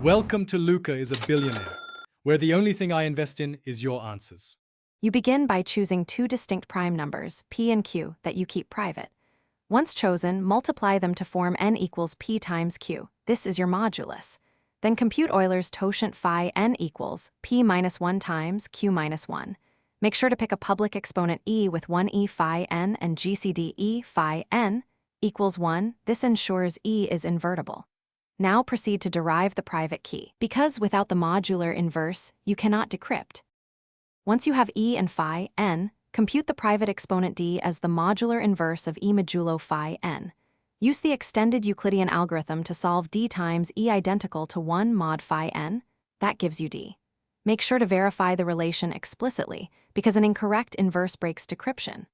Welcome to Luca is a Billionaire, where the only thing I invest in is your answers. You begin by choosing two distinct prime numbers, p and q, that you keep private. Once chosen, multiply them to form n equals p times q. This is your modulus. Then compute Euler's totient phi n equals p minus 1 times q minus 1. Make sure to pick a public exponent e with 1e phi n and GCD e phi n equals 1. This ensures e is invertible. Now proceed to derive the private key, because without the modular inverse, you cannot decrypt. Once you have e and phi n, compute the private exponent d as the modular inverse of e modulo phi n. Use the extended Euclidean algorithm to solve d times e identical to 1 mod phi n. That gives you d. Make sure to verify the relation explicitly, because an incorrect inverse breaks decryption.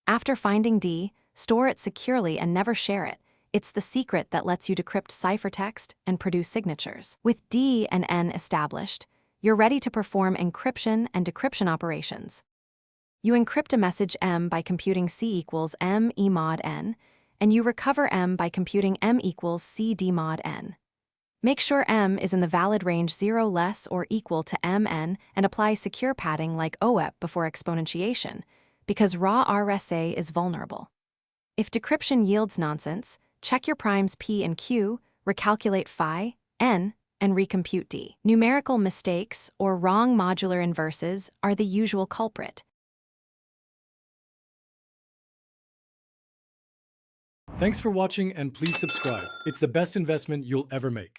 After finding d, store it securely and never share it. It's the secret that lets you decrypt ciphertext and produce signatures. With d and n established, you're ready to perform encryption and decryption operations. You encrypt a message m by computing c equals m e mod n, and you recover m by computing m equals c d mod n. Make sure m is in the valid range 0 less or equal to mn and apply secure padding like OEP before exponentiation, because raw RSA is vulnerable. If decryption yields nonsense, check your primes p and q, recalculate phi, n, and recompute d. Numerical mistakes or wrong modular inverses are the usual culprit. Thanks for watching and please subscribe. It's the best investment you'll ever make.